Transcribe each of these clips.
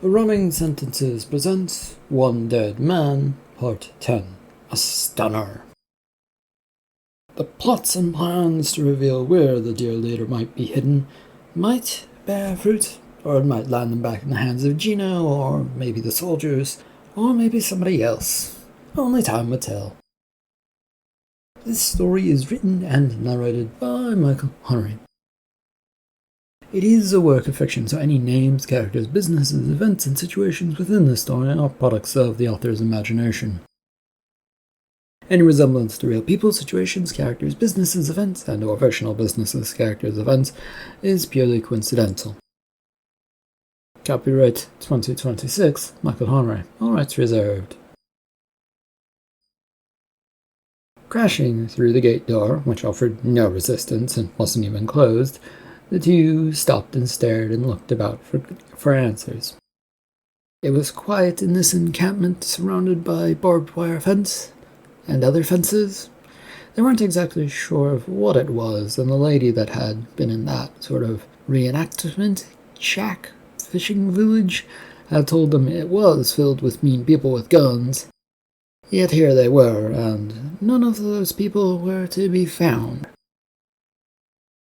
Running Sentences presents One Dead Man, Part 10, A Stunner. The plots and plans to reveal where the dear leader might be hidden might bear fruit, or it might land them back in the hands of Gino, or maybe the soldiers, or maybe somebody else. Only time would tell. This story is written and narrated by Michael Henry. It is a work of fiction, so any names, characters, businesses, events, and situations within the story are products of the author's imagination. Any resemblance to real people, situations, characters, businesses, events, and/or fictional businesses, characters, events is purely coincidental. Copyright 2026, Michael Henry. All rights reserved. Crashing through the gate door, which offered no resistance and wasn't even closed, the two stopped and stared and looked about for answers. It was quiet in this encampment, surrounded by barbed wire fence and other fences. They weren't exactly sure of what it was, and the lady that had been in that sort of reenactment shack fishing village had told them it was filled with mean people with guns. Yet here they were, and none of those people were to be found.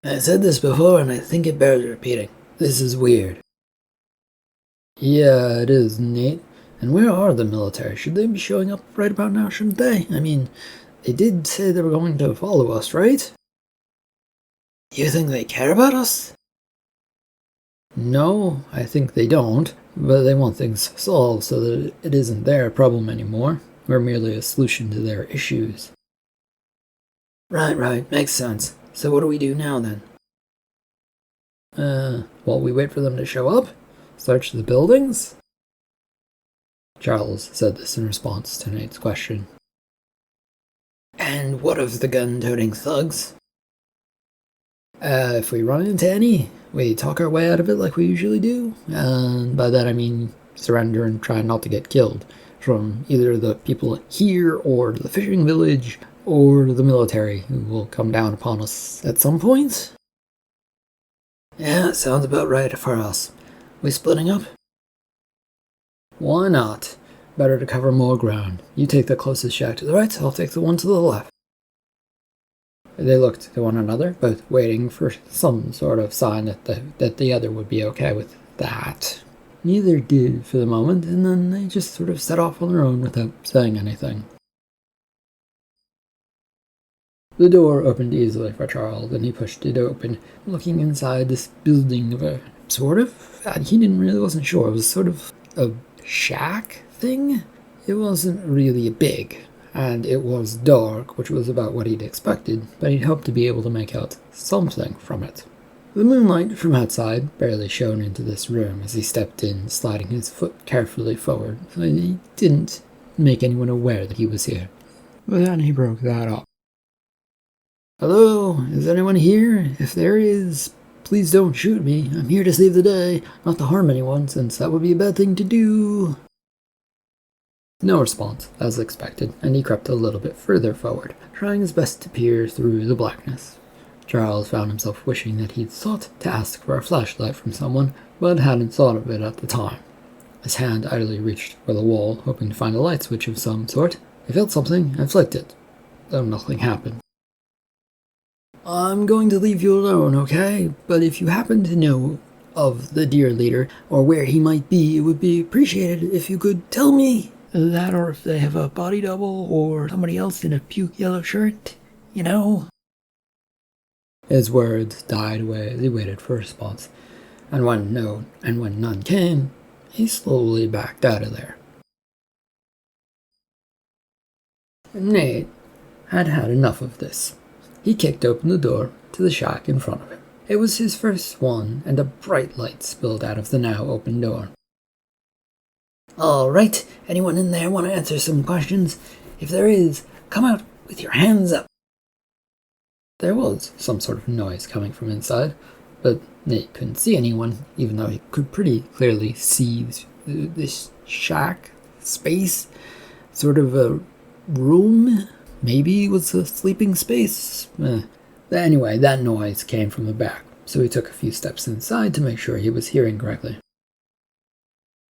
I said this before, and I think it bears repeating. This is weird. Yeah, it is, Nate. And where are the military? Should they be showing up right about now, shouldn't they? I mean, they did say they were going to follow us, right? You think they care about us? No, I think they don't, but they want things solved so that it isn't their problem anymore. We're merely a solution to their issues. Right, makes sense. So what do we do now, then? While we wait for them to show up? Search the buildings? Charles said this in response to Nate's question. And what of the gun-toting thugs? If we run into any, we talk our way out of it like we usually do. And by that I mean surrender and try not to get killed from either the people here or the fishing village or the military, who will come down upon us at some point? Yeah, sounds about right for us. We splitting up? Why not? Better to cover more ground. You take the closest shack to the right, I'll take the one to the left. They looked to one another, both waiting for some sort of sign that the other would be okay with that. Neither did for the moment, and then they just sort of set off on their own without saying anything. The door opened easily for Charles, and he pushed it open, looking inside this building of a sort of, he wasn't sure, it was sort of a shack thing? It wasn't really big, and it was dark, which was about what he'd expected, but he'd hoped to be able to make out something from it. The moonlight from outside barely shone into this room as he stepped in, sliding his foot carefully forward, so he didn't make anyone aware that he was here. But then he broke that up. Hello, is anyone here? If there is, please don't shoot me. I'm here to save the day, not to harm anyone, since that would be a bad thing to do. No response, as expected, and he crept a little bit further forward, trying his best to peer through the blackness. Charles found himself wishing that he'd thought to ask for a flashlight from someone, but hadn't thought of it at the time. His hand idly reached for the wall, hoping to find a light switch of some sort. He felt something and flicked it, though nothing happened. I'm going to leave you alone, okay? But if you happen to know of the dear leader, or where he might be, it would be appreciated if you could tell me that, or if they have a body double, or somebody else in a puke yellow shirt, you know? His words died away as he waited for a response, and when none came, he slowly backed out of there. Nate had had enough of this. He kicked open the door to the shack in front of him. It was his first one, and a bright light spilled out of the now open door. All right, anyone in there want to answer some questions? If there is, come out with your hands up. There was some sort of noise coming from inside, but Nate couldn't see anyone, even though he could pretty clearly see this shack space, sort of a room. Maybe it was a sleeping space. Anyway, that noise came from the back, so he took a few steps inside to make sure he was hearing correctly.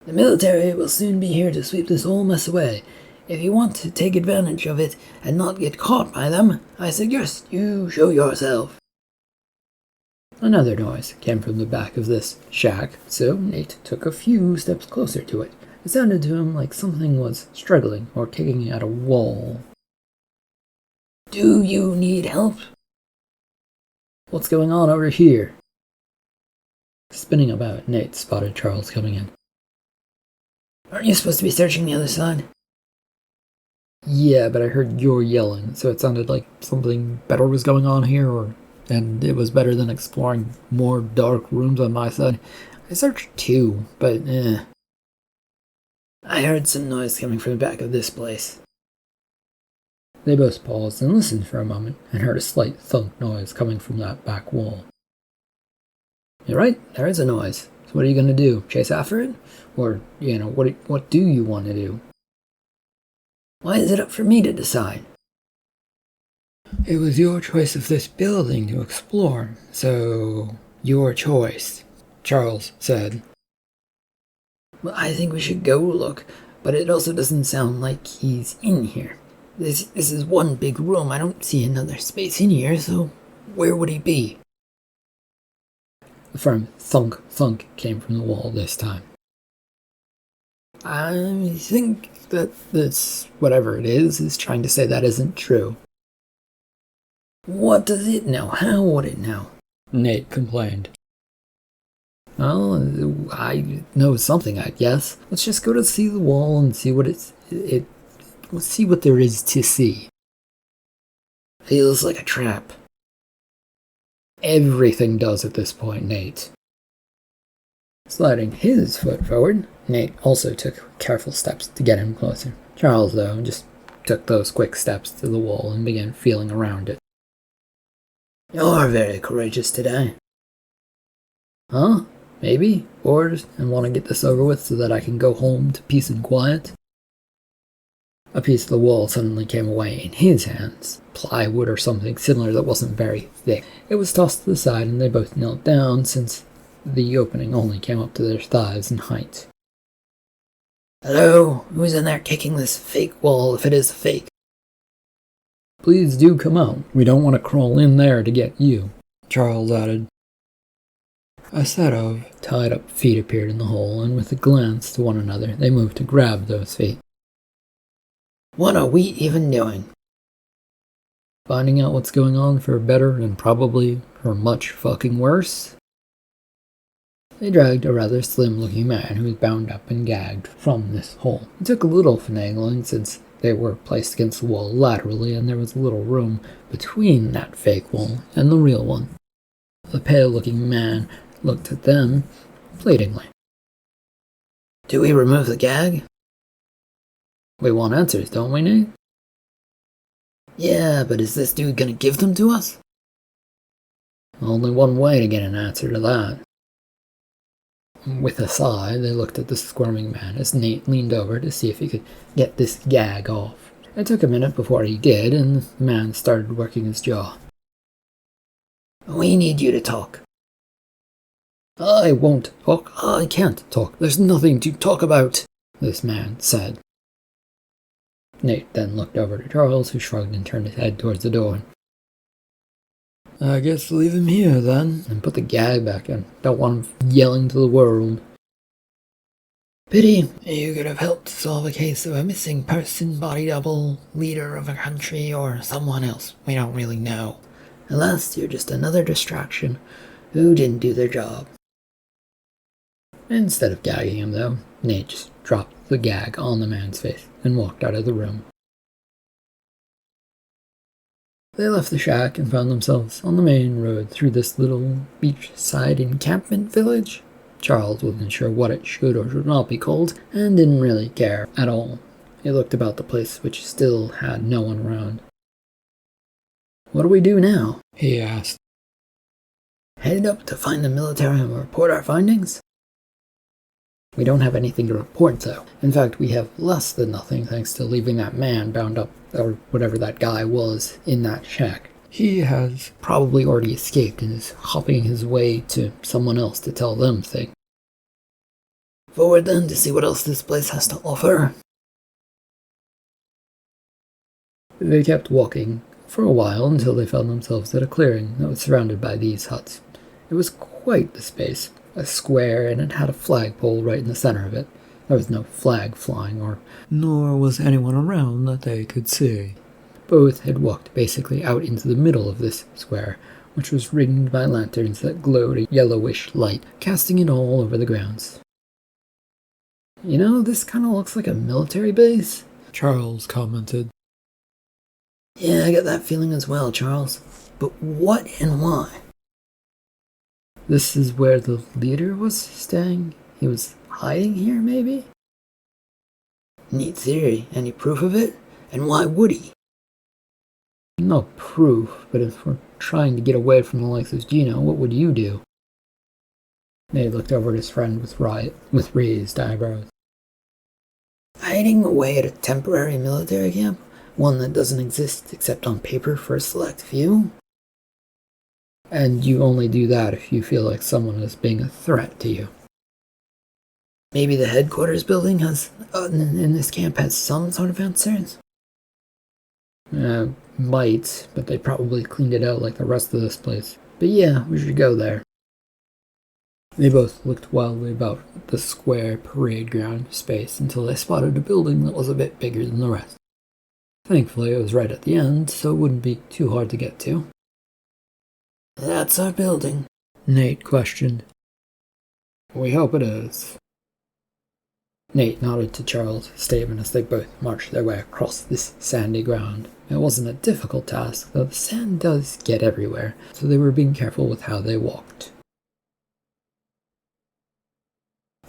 The military will soon be here to sweep this whole mess away. If you want to take advantage of it and not get caught by them, I suggest you show yourself. Another noise came from the back of this shack, so Nate took a few steps closer to it. It sounded to him like something was struggling or kicking at a wall. Do you need help? What's going on over here? Spinning about, Nate spotted Charles coming in. Aren't you supposed to be searching the other side? Yeah, but I heard you're yelling, so it sounded like something better was going on here, and it was better than exploring more dark rooms on my side. I searched too, but I heard some noise coming from the back of this place. They both paused and listened for a moment, and heard a slight thunk noise coming from that back wall. You're right, there is a noise. So what are you going to do? Chase after it? Or, what do you want to do? Why is it up for me to decide? It was your choice of this building to explore, so your choice, Charles said. Well, I think we should go look, but it also doesn't sound like he's in here. This is one big room. I don't see another space in here, so where would he be? A firm thunk, thunk came from the wall this time. I think that this, whatever it is trying to say that isn't true. What does it know? How would it know? Nate complained. Well, I know something, I guess. Let's just go to see the wall and see what let's see what there is to see. Feels like a trap. Everything does at this point, Nate. Sliding his foot forward, Nate also took careful steps to get him closer. Charles, though, just took those quick steps to the wall and began feeling around it. You're very courageous today. Huh? Maybe? Bored and want to get this over with so that I can go home to peace and quiet? A piece of the wall suddenly came away in his hands. Plywood or something similar that wasn't very thick. It was tossed to the side and they both knelt down since the opening only came up to their thighs in height. Hello? Who's in there kicking this fake wall if it is fake? Please do come out. We don't want to crawl in there to get you, Charles added. A set of tied-up feet appeared in the hole, and with a glance to one another, they moved to grab those feet. What are we even doing? Finding out what's going on for better and probably for much fucking worse? They dragged a rather slim-looking man who was bound up and gagged from this hole. It took a little finagling since they were placed against the wall laterally and there was little room between that fake wall and the real one. The pale-looking man looked at them pleadingly. Do we remove the gag? We want answers, don't we, Nate? Yeah, but is this dude gonna give them to us? Only one way to get an answer to that. With a sigh, they looked at the squirming man as Nate leaned over to see if he could get this gag off. It took a minute before he did, and the man started working his jaw. We need you to talk. I won't talk. I can't talk. There's nothing to talk about, this man said. Nate then looked over to Charles, who shrugged and turned his head towards the door. I guess leave him here, then, and put the gag back in. Don't want him yelling to the world. Pity you could have helped solve a case of a missing person, body double, leader of a country, or someone else. We don't really know. Unless you're just another distraction who didn't do their job. Instead of gagging him, though, Nate just dropped the gag on the man's face and walked out of the room. They left the shack and found themselves on the main road through this little beachside encampment village. Charles wasn't sure what it should or should not be called, and didn't really care at all. He looked about the place, which still had no one around. What do we do now? He asked. Head up to find the military and report our findings? We don't have anything to report, though. In fact, we have less than nothing thanks to leaving that man bound up, or whatever that guy was, in that shack. He has probably already escaped and is hopping his way to someone else to tell them things. Forward then to see what else this place has to offer. They kept walking for a while until they found themselves at a clearing that was surrounded by these huts. It was quite the space, a square, and it had a flagpole right in the center of it. There was no flag flying, nor was anyone around that they could see. Both had walked basically out into the middle of this square, which was ringed by lanterns that glowed a yellowish light, casting it all over the grounds. You know, this kind of looks like a military base, Charles commented. Yeah, I get that feeling as well, Charles. But what and why? This is where the leader was staying? He was hiding here, maybe? Neat theory. Any proof of it? And why would he? No proof, but if we're trying to get away from the likes of Gino, what would you do? Nate looked over at his friend with raised eyebrows. Hiding away at a temporary military camp? One that doesn't exist except on paper for a select few? And you only do that if you feel like someone is being a threat to you. Maybe the headquarters building in this camp has some sort of answers? Might, but they probably cleaned it out like the rest of this place. But yeah, we should go there. They both looked wildly about the square parade ground space until they spotted a building that was a bit bigger than the rest. Thankfully, it was right at the end, so it wouldn't be too hard to get to. That's our building, Nate questioned. We hope it is. Nate nodded to Charles' statement as they both marched their way across this sandy ground. It wasn't a difficult task, though the sand does get everywhere, so they were being careful with how they walked.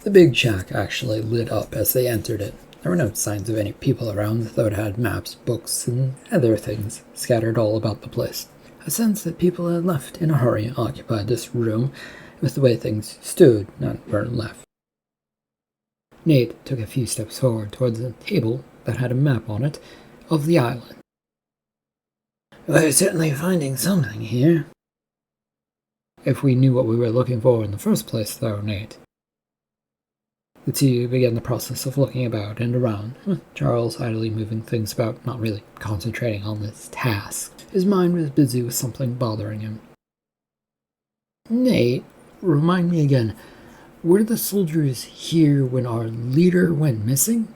The big shack actually lit up as they entered it. There were no signs of any people around, though it had maps, books, and other things scattered all about the place. A sense that people had left in a hurry occupied this room, with the way things stood, not weren't left. Nate took a few steps forward towards a table that had a map on it of the island. We're certainly finding something here. If we knew what we were looking for in the first place, though, Nate. The two began the process of looking about and around, with Charles idly moving things about, not really concentrating on this task. His mind was busy with something bothering him. Nate, remind me again, were the soldiers here when our leader went missing?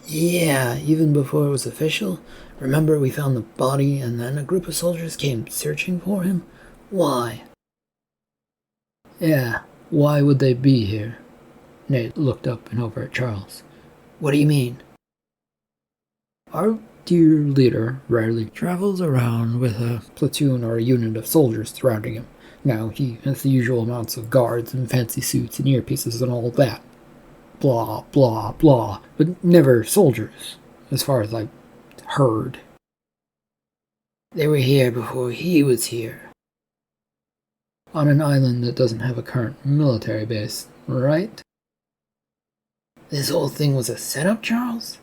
Yeah, even before it was official. Remember we found the body and then a group of soldiers came searching for him? Why? Yeah, why would they be here? Nate looked up and over at Charles. What do you mean? Our dear leader rarely travels around with a platoon or a unit of soldiers surrounding him. Now, he has the usual amounts of guards and fancy suits and earpieces and all that. Blah, blah, blah. But never soldiers, as far as I've heard. They were here before he was here. On an island that doesn't have a current military base, right? This whole thing was a setup, Charles?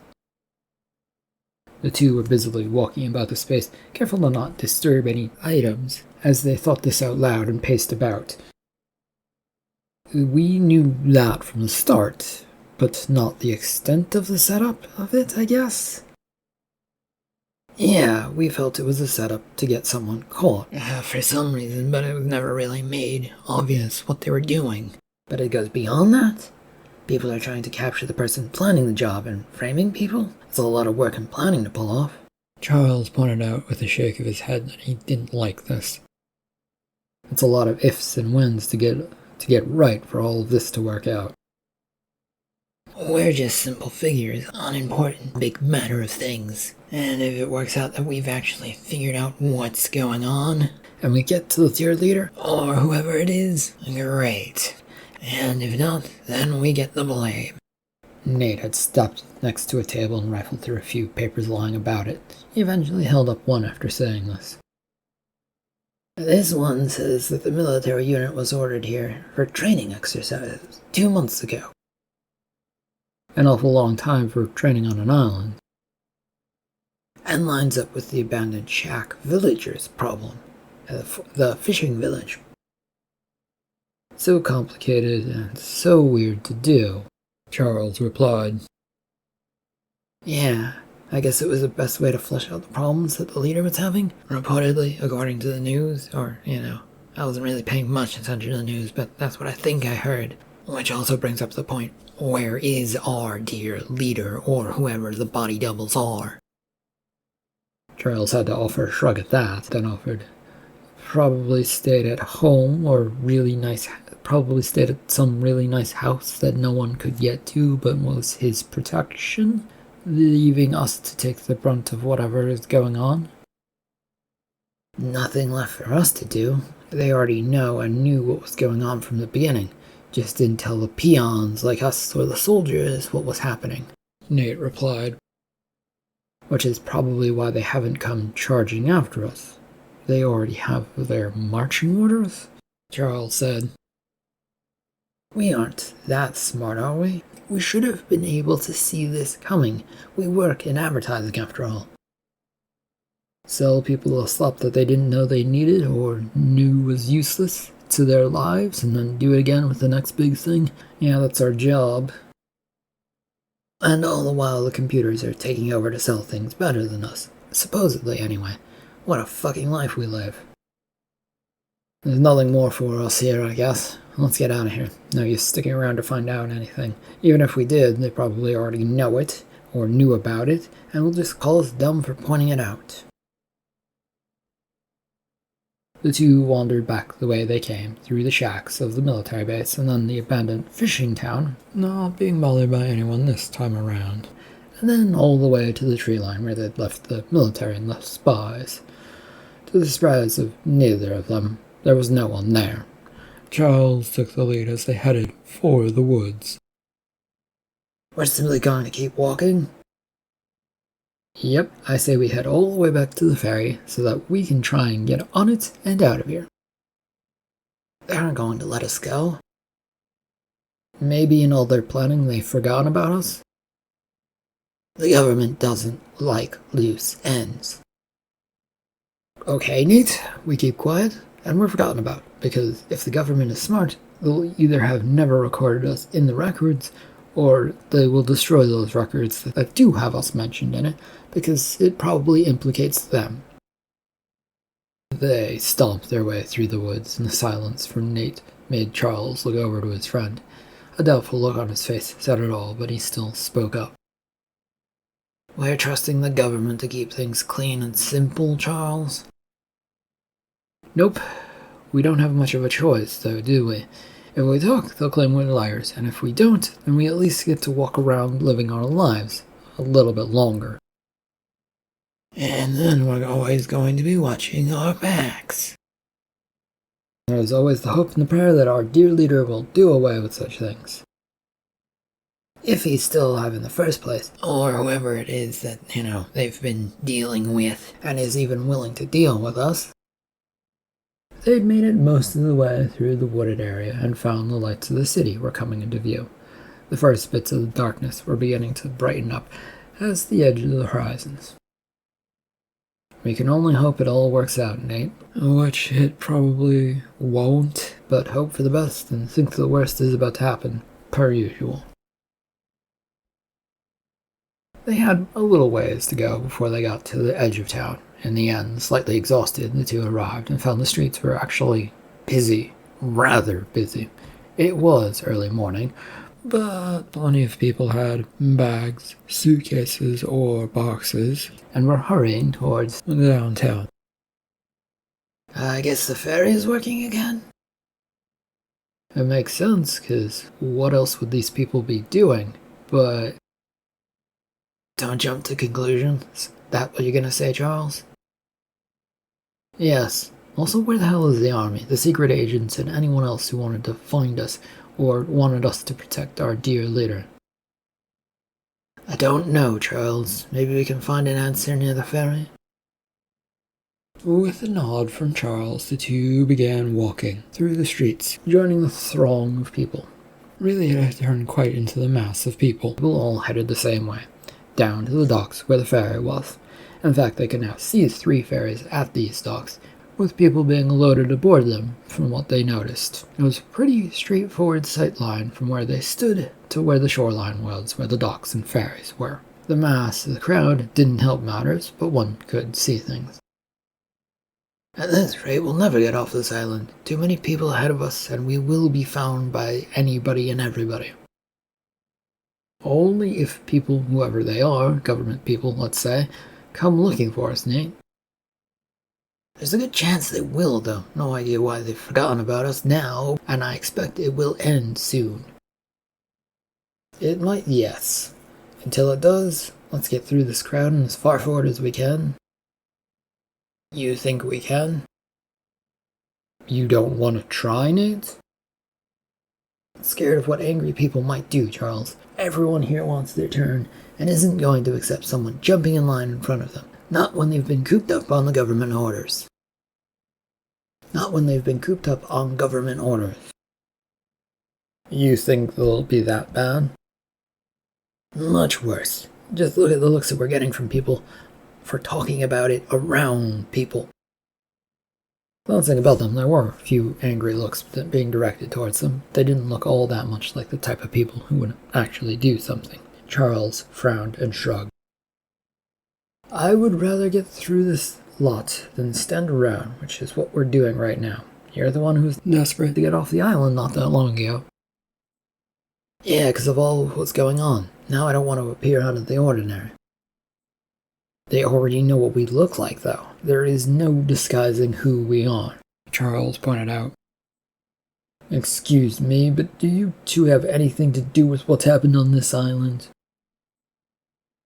The two were busily walking about the space, careful to not disturb any items, as they thought this out loud and paced about. We knew that from the start, but not the extent of the setup of it, I guess? Yeah, we felt it was a setup to get someone caught, for some reason, but it was never really made obvious what they were doing. But it goes beyond that? People are trying to capture the person planning the job and framing people? It's a lot of work and planning to pull off. Charles pointed out with a shake of his head that he didn't like this. It's a lot of ifs and whens to get right for all of this to work out. We're just simple figures, unimportant, big matter of things. And if it works out that we've actually figured out what's going on, and we get to the tier leader, or whoever it is, great. And if not, then we get the blame. Nate had stopped next to a table and rifled through a few papers lying about it. He eventually held up one after saying this. This one says that the military unit was ordered here for training exercises 2 months ago. An awful long time for training on an island. And lines up with the abandoned shack villagers problem. The fishing village. So complicated and so weird to do, Charles replied. Yeah, I guess it was the best way to flesh out the problems that the leader was having, reportedly, according to the news, or, I wasn't really paying much attention to the news, but that's what I think I heard. Which also brings up the point, where is our dear leader, or whoever the body doubles are? Charles had to offer a shrug at that, then offered, probably stayed at home, or probably stayed at some really nice house that no one could get to, but was his protection, leaving us to take the brunt of whatever is going on. Nothing left for us to do. They already know and knew what was going on from the beginning. Just didn't tell the peons like us or the soldiers what was happening, Nate replied. Which is probably why they haven't come charging after us. They already have their marching orders, Charles said. We aren't that smart, are we? We should have been able to see this coming. We work in advertising, after all. Sell people a slop that they didn't know they needed or knew was useless to their lives, and then do it again with the next big thing? Yeah, that's our job. And all the while the computers are taking over to sell things better than us. Supposedly, anyway. What a fucking life we live. There's nothing more for us here, I guess. Let's get out of here. No use sticking around to find out anything. Even if we did, they probably already know it, or knew about it, and will just call us dumb for pointing it out. The two wandered back the way they came, through the shacks of the military base and then the abandoned fishing town, not being bothered by anyone this time around, and then all the way to the tree line where they'd left the military and the spies. To the surprise of neither of them, there was no one there. Charles took the lead as they headed for the woods. We're simply going to keep walking? Yep, I say we head all the way back to the ferry so that we can try and get on it and out of here. They aren't going to let us go. Maybe in all their planning they've forgotten about us? The government doesn't like loose ends. Okay, Nate, we keep quiet, and we're forgotten about, because if the government is smart, they'll either have never recorded us in the records, or they will destroy those records that do have us mentioned in it, because it probably implicates them. They stomped their way through the woods, and the silence from Nate made Charles look over to his friend. A doubtful look on his face said it all, but he still spoke up. We're trusting the government to keep things clean and simple, Charles. Nope. We don't have much of a choice, though, do we? If we talk, they'll claim we're liars, and if we don't, then we at least get to walk around living our lives a little bit longer. And then we're always going to be watching our backs. There's always the hope and the prayer that our dear leader will do away with such things. If he's still alive in the first place, or whoever it is that, they've been dealing with, and is even willing to deal with us. They'd made it most of the way through the wooded area and found the lights of the city were coming into view. The first bits of the darkness were beginning to brighten up as the edge of the horizons. We can only hope it all works out, Nate. Which it probably won't, but hope for the best and think the worst is about to happen, per usual. They had a little ways to go before they got to the edge of town. In the end, slightly exhausted, the two arrived and found the streets were actually busy. Rather busy. It was early morning, but plenty of people had bags, suitcases, or boxes, and were hurrying towards downtown. I guess the ferry is working again? It makes sense, because what else would these people be doing? But don't jump to conclusions. That what you're gonna say, Charles? Yes. Also, where the hell is the army, the secret agents, and anyone else who wanted to find us, or wanted us to protect our dear leader? I don't know, Charles. Maybe we can find an answer near the ferry? With a nod from Charles, the two began walking through the streets, joining the throng of people. Really, it had turned quite into the mass of people. People all headed the same way, down to the docks where the ferry was. In fact, they could now see 3 ferries at these docks, with people being loaded aboard them, from what they noticed. It was a pretty straightforward sight line from where they stood to where the shoreline was, where the docks and ferries were. The mass of the crowd didn't help matters, but one could see things. At this rate, we'll never get off this island. Too many people ahead of us, and we will be found by anybody and everybody. Only if people, whoever they are, government people, let's say, come looking for us, Nate. There's a good chance they will, though. No idea why they've forgotten about us now, and I expect it will end soon. It might, yes. Until it does, let's get through this crowd and as far forward as we can. You think we can? You don't want to try, Nate? I'm scared of what angry people might do, Charles. Everyone here wants their turn, and isn't going to accept someone jumping in line in front of them. Not when they've been cooped up on the government orders. Not when they've been cooped up on government orders. You think they'll be that bad? Much worse. Just look at the looks that we're getting from people for talking about it around people. Well, think about them. There were a few angry looks being directed towards them. They didn't look all that much like the type of people who would actually do something. Charles frowned and shrugged. I would rather get through this lot than stand around, which is what we're doing right now. You're the one who's desperate to get off the island not that long ago. Yeah, because of all what's going on. Now I don't want to appear out of the ordinary. They already know what we look like, though. There is no disguising who we are, Charles pointed out. Excuse me, but do you two have anything to do with what's happened on this island?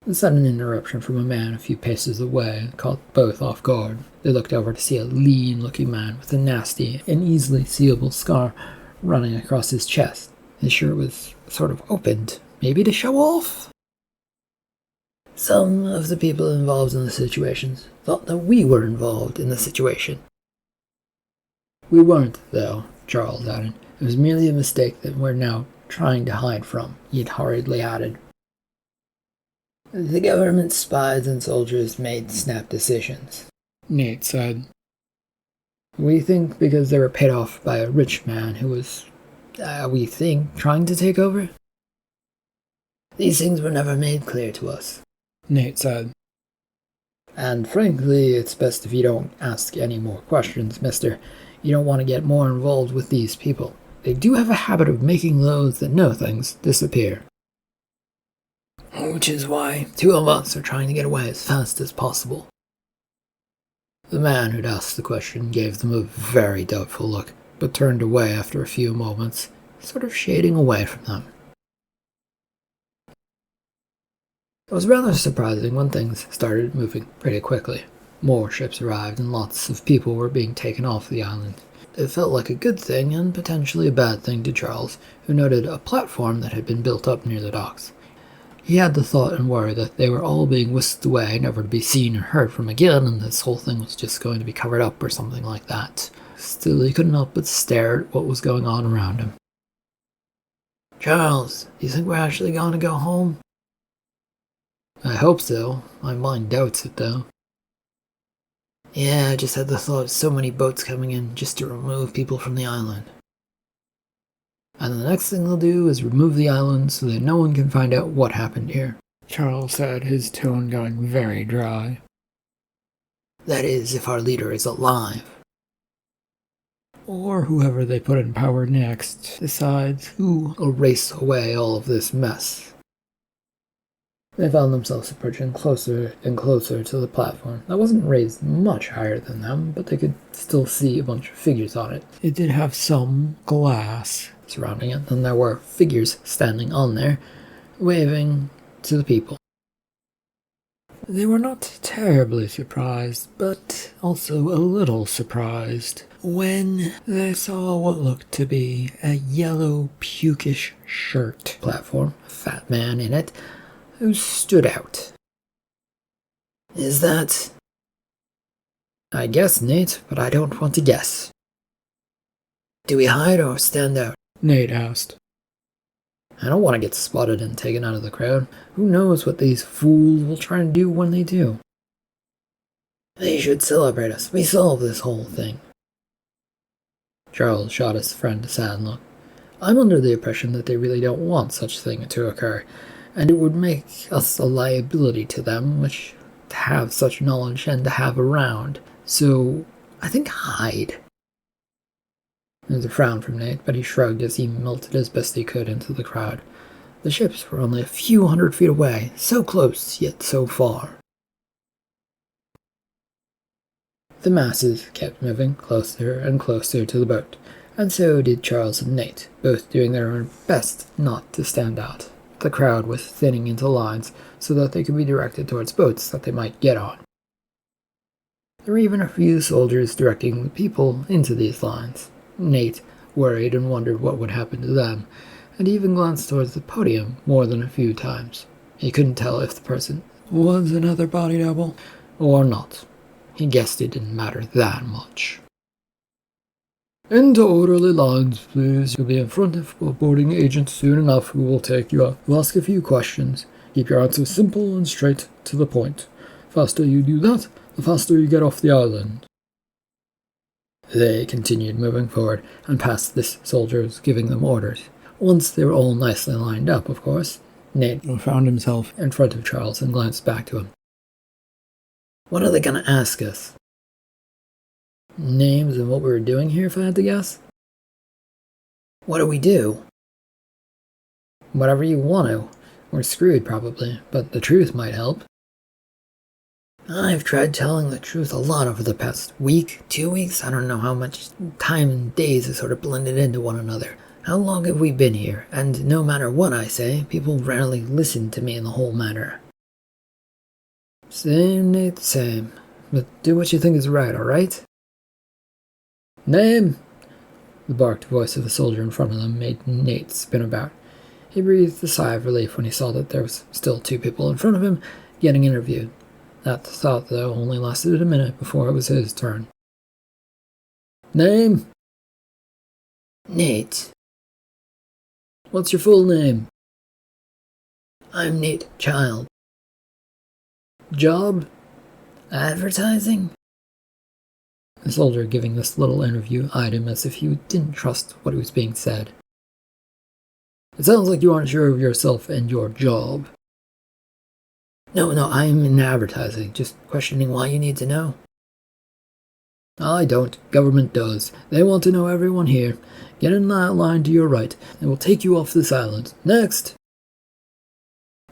A sudden interruption from a man a few paces away caught both off guard. They looked over to see a lean-looking man with a nasty and easily seeable scar running across his chest. His shirt was sort of opened, maybe to show off? Some of the people involved in the situations thought that we were involved in the situation. We weren't, though, Charles added. It was merely a mistake that we're now trying to hide from, he'd hurriedly added. The government spies and soldiers made snap decisions, Nate said. We think because they were paid off by a rich man who was, we think, trying to take over? These things were never made clear to us, Nate said. And frankly, it's best if you don't ask any more questions, mister. You don't want to get more involved with these people. They do have a habit of making those that know things disappear. Which is why 2 of us are trying to get away as fast as possible. The man who'd asked the question gave them a very doubtful look, but turned away after a few moments, sort of shading away from them. It was rather surprising when things started moving pretty quickly. More ships arrived and lots of people were being taken off the island. It felt like a good thing and potentially a bad thing to Charles, who noted a platform that had been built up near the docks. He had the thought and worry that they were all being whisked away, never to be seen or heard from again, and this whole thing was just going to be covered up or something like that. Still, he couldn't help but stare at what was going on around him. Charles, do you think we're actually going to go home? I hope so. My mind doubts it, though. Yeah, I just had the thought of so many boats coming in just to remove people from the island. And the next thing they'll do is remove the island so that no one can find out what happened here, Charles said, his tone going very dry. That is, if our leader is alive. Or whoever they put in power next decides who will erase away all of this mess. They found themselves approaching closer and closer to the platform. That wasn't raised much higher than them, but they could still see a bunch of figures on it. It did have some glass surrounding it, and there were figures standing on there, waving to the people. They were not terribly surprised, but also a little surprised when they saw what looked to be a yellow, pukish shirt platform, a fat man in it, who stood out. Is that... I guess, Nate, but I don't want to guess. Do we hide or stand out? Nate asked. I don't want to get spotted and taken out of the crowd. Who knows what these fools will try and do when they do? They should celebrate us. We solved this whole thing. Charles shot his friend a sad look. I'm under the impression that they really don't want such a thing to occur, and it would make us a liability to them, which to have such knowledge and to have around. So, I think hide. There was a frown from Nate, but he shrugged as he melted as best he could into the crowd. The ships were only a few hundred feet away, so close, yet so far. The masses kept moving closer and closer to the boat, and so did Charles and Nate, both doing their best not to stand out. The crowd was thinning into lines so that they could be directed towards boats that they might get on. There were even a few soldiers directing the people into these lines. Nate worried and wondered what would happen to them, and even glanced towards the podium more than a few times. He couldn't tell if the person was another body double or not. He guessed it didn't matter that much. Into orderly lines, please. You'll be in front of a boarding agent soon enough who will take you up. We'll ask a few questions. Keep your answers simple and straight to the point. The faster you do that, the faster you get off the island. They continued moving forward and past the soldiers giving them orders. Once they were all nicely lined up, of course, Nate found himself in front of Charles and glanced back to him. What are they going to ask us? Names and what we were doing here, if I had to guess? What do we do? Whatever you want to. We're screwed, probably, but the truth might help. I've tried telling the truth a lot over the past week, 2 weeks, I don't know how much time and days have sort of blended into one another. How long have we been here? And no matter what I say, people rarely listen to me in the whole matter. Same, Nate, same. But do what you think is right, alright? Name! The barked voice of the soldier in front of them made Nate spin about. He breathed a sigh of relief when he saw that there was still 2 people in front of him getting interviewed. That thought, though, only lasted a minute before it was his turn. Name? Nate. What's your full name? I'm Nate Child. Job? Advertising? The soldier giving this little interview eyed him as if he didn't trust what was being said. It sounds like you aren't sure of yourself and your job. No, I'm in advertising, just questioning why you need to know. I don't. Government does. They want to know everyone here. Get in that line to your right, and we'll take you off this island. Next!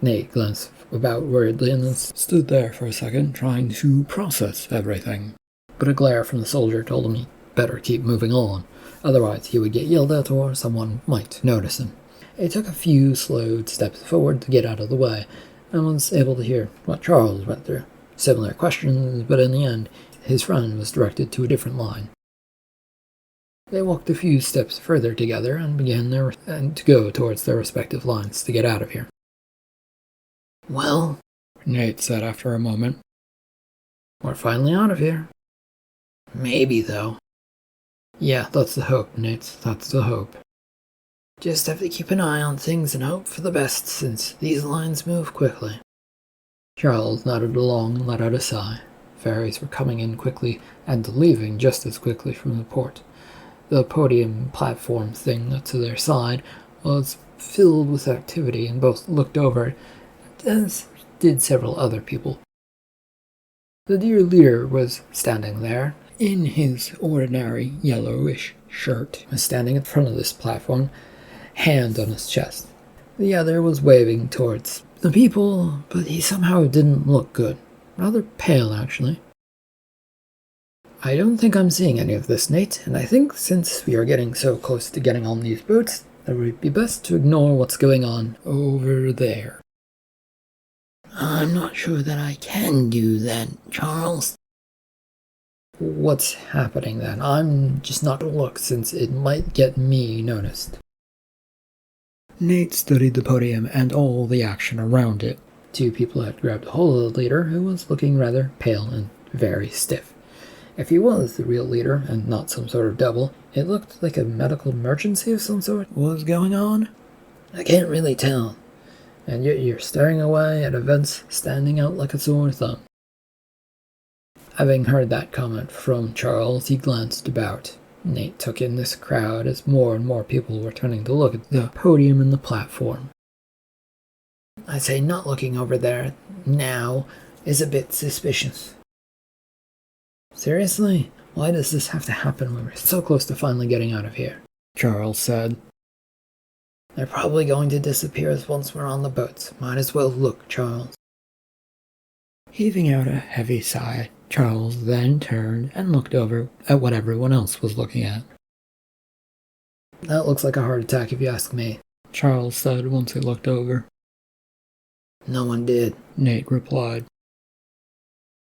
Nate glanced about worriedly and then stood there for a second, trying to process everything. But a glare from the soldier told him he better keep moving on, otherwise he would get yelled at or someone might notice him. He took a few slow steps forward to get out of the way, and was able to hear what Charles went through. Similar questions, but in the end, his friend was directed to a different line. They walked a few steps further together and began to go towards their respective lines to get out of here. Well, Nate said after a moment, we're finally out of here. Maybe, though. Yeah, that's the hope, Nate. That's the hope. Just have to keep an eye on things and hope for the best, since these lines move quickly. Charles nodded along and let out a sigh. Ferries were coming in quickly and leaving just as quickly from the port. The podium platform thing to their side was filled with activity, and both looked over, as did several other people. The dear leader was standing there, in his ordinary yellowish shirt, standing in front of this platform, hand on his chest. The other was waving towards the people, but he somehow didn't look good. Rather pale, actually. I don't think I'm seeing any of this, Nate, and I think since we are getting so close to getting on these boats, it would be best to ignore what's going on over there. I'm not sure that I can do that, Charles. What's happening then? I'm just not going to look, since it might get me noticed. Nate studied the podium and all the action around it. 2 people had grabbed a hold of the leader, who was looking rather pale and very stiff. If he was the real leader, and not some sort of double, it looked like a medical emergency of some sort was going on. I can't really tell. And yet you're staring away at events standing out like a sore thumb. Having heard that comment from Charles, he glanced about. Nate took in this crowd as more and more people were turning to look at the podium and the platform. "I'd say not looking over there now is a bit suspicious." "Seriously? Why does this have to happen when we're so close to finally getting out of here?" Charles said. "They're probably going to disappear once we're on the boats. Might as well look, Charles." Heaving out a heavy sigh, Charles then turned and looked over at what everyone else was looking at. "That looks like a heart attack if you ask me," Charles said once he looked over. "No one did," Nate replied.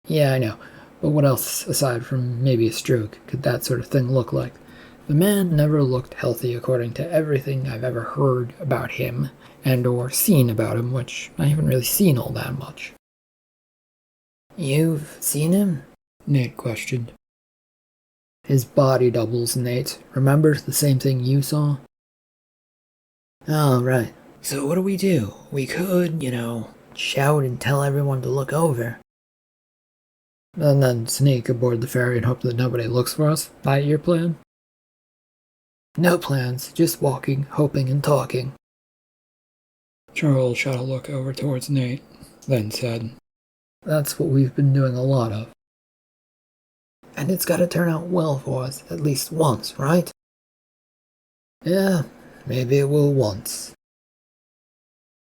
"Yeah, I know, but what else, aside from maybe a stroke, could that sort of thing look like? The man never looked healthy according to everything I've ever heard about him and or seen about him, which I haven't really seen all that much." "You've seen him?" Nate questioned. "His body doubles, Nate. Remember the same thing you saw?" "Oh, right. So what do? We could, shout and tell everyone to look over. And then sneak aboard the ferry and hope that nobody looks for us? That your plan?" "No plans, just walking, hoping, and talking." Charles shot a look over towards Nate, then said, "That's what we've been doing a lot of. And it's got to turn out well for us, at least once, right?" "Yeah, maybe it will once."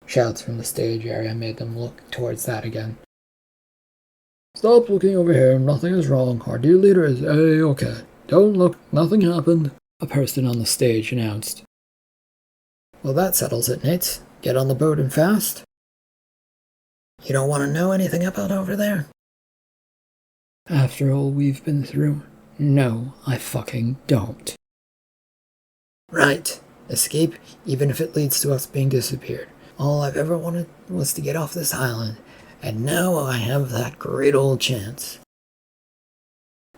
Shouts from the stage area made them look towards that again. "Stop looking over here, nothing is wrong. Our dear leader is A-okay. Don't look, nothing happened," a person on the stage announced. "Well, that settles it, Nate. Get on the boat and fast." "You don't want to know anything about over there?" "After all we've been through, no, I fucking don't." "Right. Escape, even if it leads to us being disappeared. All I've ever wanted was to get off this island, and now I have that great old chance.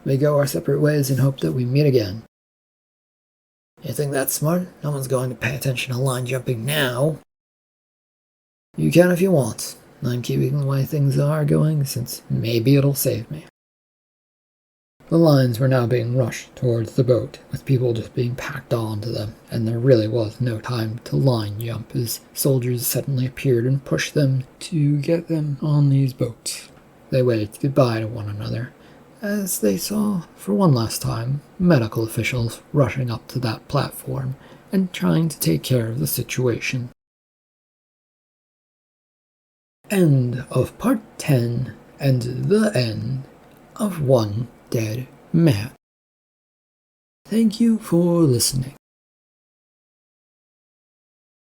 We go our separate ways and hope that we meet again." "You think that's smart? No one's going to pay attention to line jumping now." "You can if you want. I'm keeping the way things are going since maybe it'll save me." The lines were now being rushed towards the boat, with people just being packed onto them, and there really was no time to line jump as soldiers suddenly appeared and pushed them to get them on these boats. They waved goodbye to one another, as they saw, for one last time, medical officials rushing up to that platform and trying to take care of the situation. End of Part 10 and the end of One Dead Man. Thank you for listening.